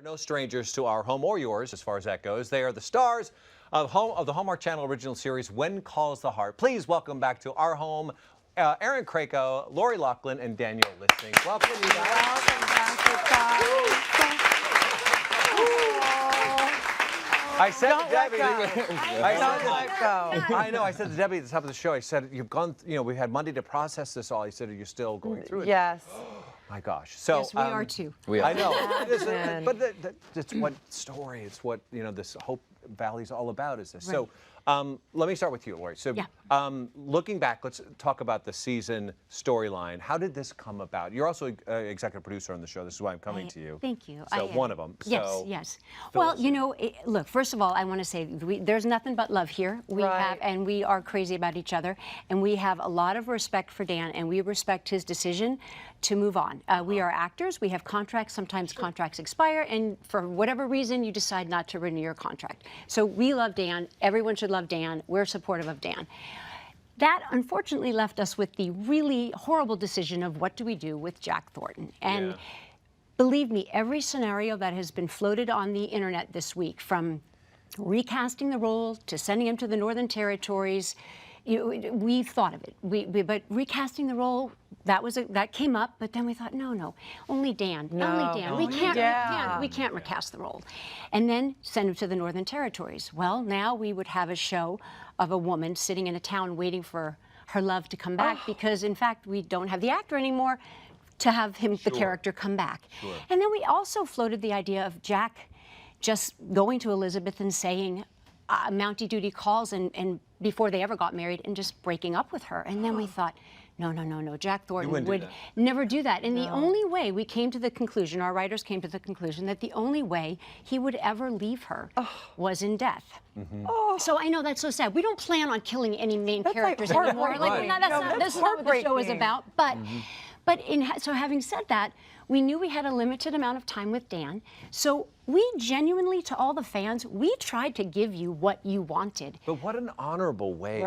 no strangers to our home or yours, as far as that goes. They are the stars of the Hallmark Channel original series, When Calls the Heart. Please welcome back to our home, Erin Krakow, Lori Loughlin, and Daniel Lissing. Welcome, you guys. Welcome back, I said to Debbie, I know. I said to Debbie at the top of the show, I said, you've gone, we had Monday to process this all. I said, are you still going through it? Yes. My gosh. So, yes, we are too. We are. I know. But it's what story, it's what, this Hope Valley's all about, is this. Right. So let me start with you, Lori. So looking back, let's talk about the season storyline. How did this come about? You're also an executive producer on the show. This is why I'm coming to you. Thank you. So one of them. Yes. Well, look, first of all, I want to say there's nothing but love here. We have, and we are crazy about each other, and we have a lot of respect for Dan, and we respect his decision to move on. We are actors. We have contracts. Sometimes contracts expire, and for whatever reason, you decide not to renew your contract. So we love Dan. Everyone should love Dan. We're supportive of Dan. That unfortunately left us with the really horrible decision of what do we do with Jack Thornton. And believe me, every scenario that has been floated on the internet this week, from recasting the role to sending him to the Northern Territories, we've thought of it. But recasting the role, that came up, but then we thought, no, only Dan. Only Dan. We can't recast the role. And then send him to the Northern Territories. Well, now we would have a show of a woman sitting in a town waiting for her love to come back because, in fact, we don't have the actor anymore to have him, the character, come back. And then we also floated the idea of Jack just going to Elizabeth and saying, Mountie Duty calls, and before they ever got married, and just breaking up with her. And then we thought, no, Jack Thornton would never do that. And the only way we came to the conclusion, our writers came to the conclusion, that the only way he would ever leave her was in death. So I know that's so sad. We don't plan on killing any main characters anymore. That's not what the show is about. But so having said that, we knew we had a limited amount of time with Dan. So we genuinely, to all the fans, we tried to give you what you wanted. But what an honorable way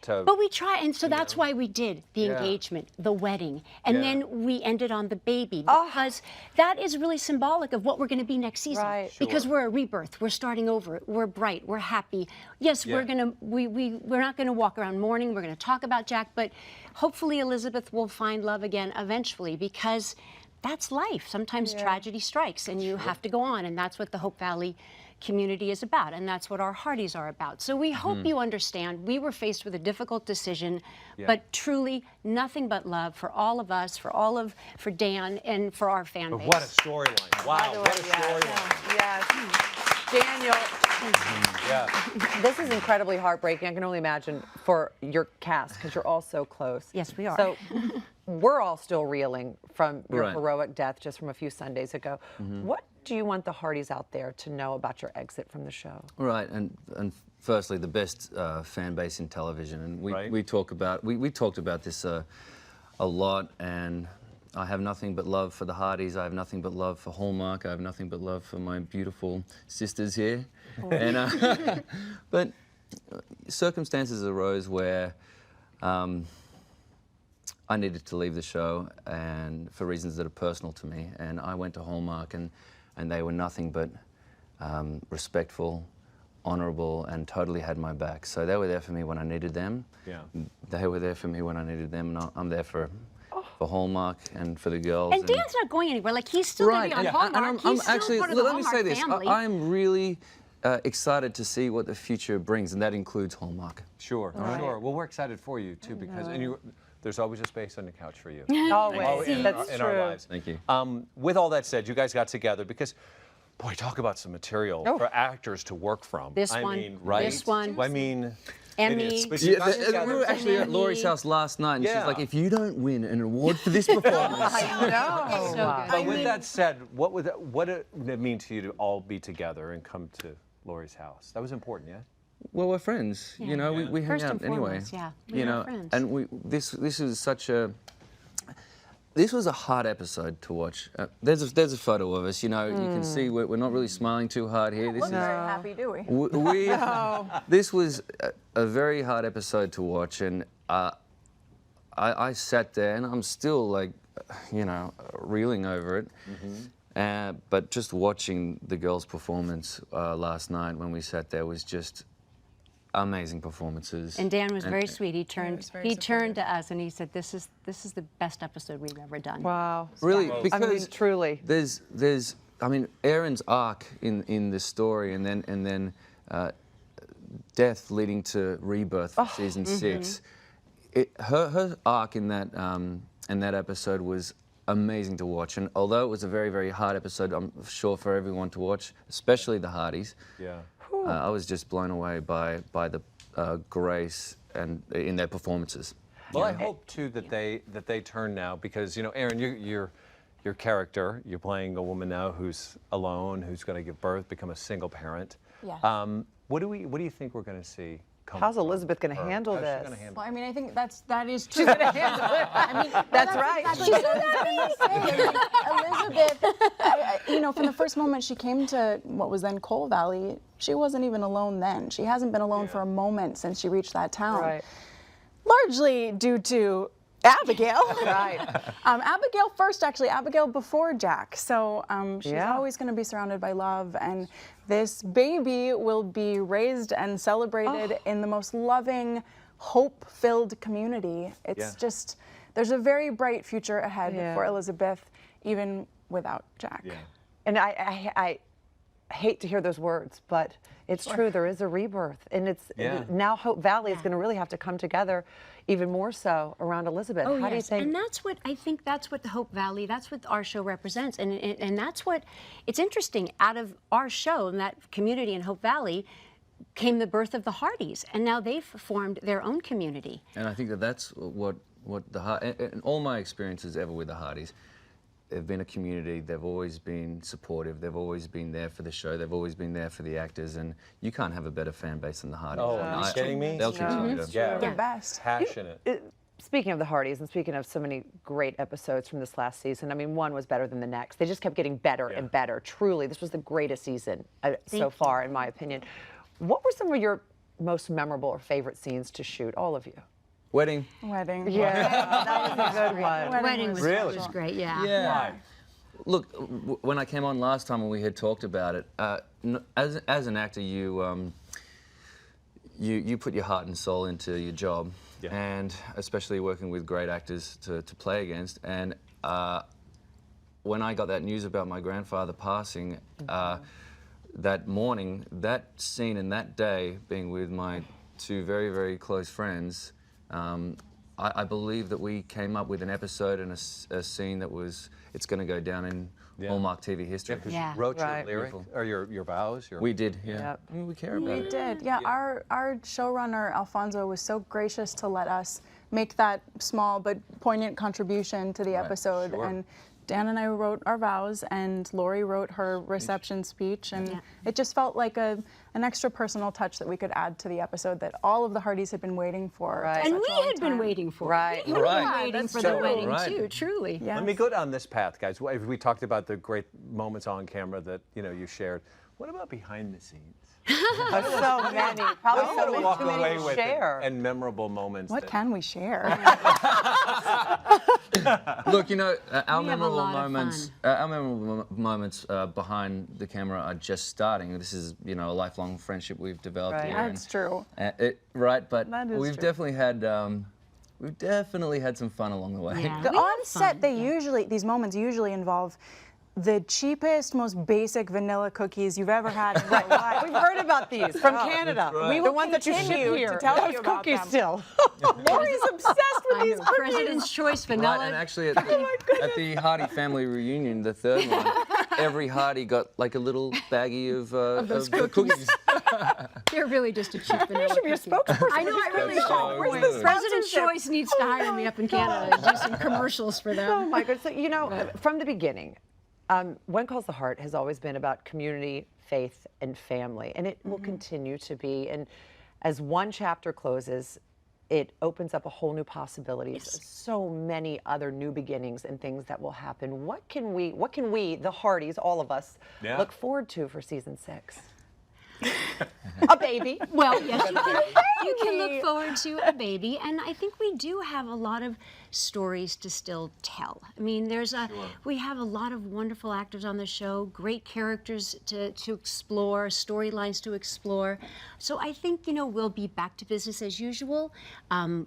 to... But we tried, and so that's why we did the engagement, the wedding, and then we ended on the baby, because that is really symbolic of what we're going to be next season. Because we're a rebirth, we're starting over, we're bright, we're happy. Yes, we're not going to walk around mourning, we're going to talk about Jack, but hopefully Elizabeth will find love again eventually, because that's life. Sometimes tragedy strikes and you have to go on, and that's what the Hope Valley community is about, and that's what our Hardys are about. So we hope you understand. We were faced with a difficult decision, but truly nothing but love for all of us, for Dan, and for our fan base. What a storyline. Wow, what a storyline. Daniel, this is incredibly heartbreaking. I can only imagine for your cast, because you're all so close. Yes, we are. So we're all still reeling from your heroic death just from a few Sundays ago. What do you want the Hardys out there to know about your exit from the show? Right, and firstly, the best fan base in television, and we talked about this a lot, and I have nothing but love for the Hardys. I have nothing but love for Hallmark. I have nothing but love for my beautiful sisters here. And but circumstances arose where I needed to leave the show, and for reasons that are personal to me. And I went to Hallmark, and they were nothing but respectful, honourable, and totally had my back. So they were there for me when I needed them. They were there for me when I needed them, and I'm there for Hallmark and for the girls. And Dan's not going anywhere. Like, he's still going to be on Hallmark. I'm actually, let me say this. I'm really excited to see what the future brings, and that includes Hallmark. Sure. Well, we're excited for you too, because there's always a space on the couch for you. Always. That's in true. our lives. Thank you. With all that said, you guys got together because, boy, talk about some material for actors to work from. This I one. mean, right? This one. I mean, Emmy. We were actually at Lori's house last night, and she's like, if you don't win an award for this performance. I know. But with that said, what would it mean to you to all be together and come to Lori's house? That was important, yeah? Well, we're friends. Yeah. You know, we hang First out and anyway. foremost, we are friends. And this is such a. This was a hard episode to watch. There's a photo of us. You know, you can see we're not really smiling too hard here. This We're very happy, do we? This was a very hard episode to watch, and I sat there, and I'm still like, reeling over it. But just watching the girls' performance last night when we sat there was just amazing performances. And Dan was very sweet. He turned to us and he said, "This is the best episode we've ever done." Wow. Really, Yeah. because I mean, truly. There's I mean, Erin's arc in this story, and then death leading to rebirth for season 6. Her arc in that episode was amazing to watch, and although it was a very, very hard episode, I'm sure for everyone to watch, especially the Hardys. Yeah. I was just blown away by the grace and in their performances. Well, I hope too that they turn now, because Erin, your character, you're playing a woman now who's alone, who's going to give birth, become a single parent. Yeah. What do you think we're going to see? How's Elizabeth going to handle How's she this? gonna handle Well, I mean, I think that is true. She's going to handle it. I mean, That's right. Exactly what I was gonna say. Elizabeth, from the first moment she came to what was then Coal Valley, she wasn't even alone then. She hasn't been alone for a moment since she reached that town. Right. Largely due to Abigail. Right. Abigail first, actually. Abigail before Jack. So she's Yeah. always going to be surrounded by love. And this baby will be raised and celebrated in the most loving, hope-filled community. It's just, there's a very bright future ahead for Elizabeth, even without Jack. Yeah. And I hate to hear those words, but it's true. There is a rebirth, and it's now Hope Valley is going to really have to come together, even more so around Elizabeth. Oh, How do you yes. think? And that's what I think. That's what the Hope Valley. That's what our show represents, and that's what it's interesting. Out of our show and that community in Hope Valley came the birth of the Hardys, and now they've formed their own community. And I think that's what and all my experiences ever with the Hardys. They've been a community, they've always been supportive, they've always been there for the show, they've always been there for the actors, and you can't have a better fan base than the Hardys. Oh, are you kidding me? They'll continue to. Yeah. The best. Passionate. Speaking of the Hardys, and speaking of so many great episodes from this last season, I mean, one was better than the next. They just kept getting better and better. Truly, this was the greatest season so far, in my opinion. What were some of your most memorable or favorite scenes to shoot, all of you? Wedding. Wedding. Yeah, that was a good one. Wedding was Really? just great. Yeah. Why? Look, when I came on last time and we had talked about it, as an actor, you put your heart and soul into your job, and especially working with great actors to play against. And when I got that news about my grandfather passing, that morning, that scene and that day, being with my two very, very close friends, I believe that we came up with an episode and a scene that was, it's going to go down in Hallmark TV history. Yeah. You wrote your Right. lyric, or your vows? We did, yeah. Yep. I mean, we care about We it. did, yeah. Our showrunner, Alfonso, was so gracious to let us make that small but poignant contribution to the episode. Sure. And Dan and I wrote our vows, and Lori wrote her reception speech, and it just felt like an extra personal touch that we could add to the episode that all of the Hardys had been waiting for. Right. And such we a long had been time. waiting for. Right. We had Right. been waiting That's for the true. wedding Right. too. Truly. Yes. Let me go down this path, guys. We talked about the great moments on camera that you shared. What about behind the scenes? So many. What Probably do you so want to many walk too many away to with share. and memorable moments? What can we share? Look, our We have a lot of moments behind the camera are just starting. This is, a lifelong friendship we've developed Right. here. That's true. Right, but That is we've true. definitely had some fun along the way. Yeah. The We had on-set, fun. these moments usually involve the cheapest, most basic vanilla cookies you've ever had in your life. We've heard about these from Canada. right. We will the ones that you ship continue to here. tell Those you about cookies them. still. Lori's obsessed with I these know. cookies. President's Choice vanilla. Right, and actually at the Hardy family reunion, the third one, every Hardy got like a little baggie of the cookies. They're really just a cheap vanilla. You should be a cookie. spokesperson. I know. I really That's so should. Where's the President's Choice needs to hire me up in Canada to do some commercials for them. Oh my goodness. So, from the beginning, When Calls the Heart has always been about community, faith, and family, and it will continue to be. And as one chapter closes, it opens up a whole new possibilities. So many other new beginnings and things that will happen. What can we, the Hardys, all of us, look forward to for season 6? A baby. Well, yes, you can look forward to a baby, and I think we do have a lot of stories to still tell. I mean, we have a lot of wonderful actors on the show, great characters to explore, storylines to explore. So I think, we'll be back to business as usual.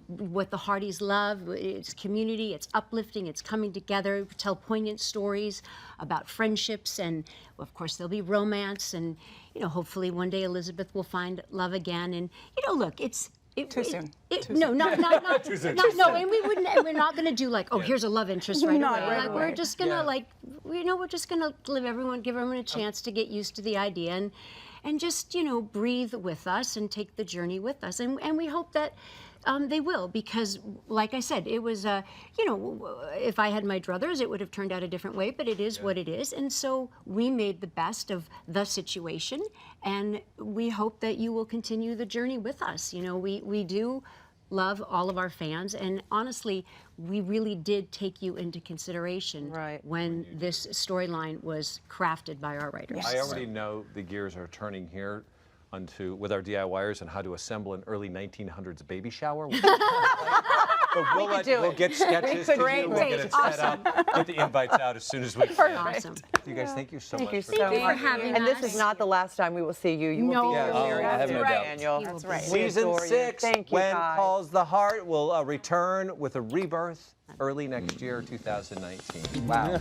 What the Hardys love, it's community, it's uplifting, it's coming together, tell poignant stories about friendships, and of course there'll be romance, and hopefully one day Elizabeth will find love again. And look, Too soon. No, not too soon. No, and we're not going to do like, here's a love interest right Not away. right Like away. we're just going to we're just going to give everyone a chance to get used to the idea and just breathe with us and take the journey with us, and we hope that they will, because like I said, it was if I had my druthers, it would have turned out a different way, but it is what it is, and so we made the best of the situation, and we hope that you will continue the journey with us. We do love all of our fans, and honestly, we really did take you into consideration when this storyline was crafted by our writers. I already know the gears are turning here with our DIYers and how to assemble an early 1900s baby shower. But we'll get sketches to you. We'll get it set up. Get the invites out as soon as we can. Awesome. You guys, thank you so much. Thank you for so coming. for having And us. this is not the last time we will see you. You will No. be here Oh, very I have no soon, doubt. Daniel. That's right. Season adore you. 6, Thank you, When Kai. Calls the Heart, will return with a rebirth early next year, 2019. Wow.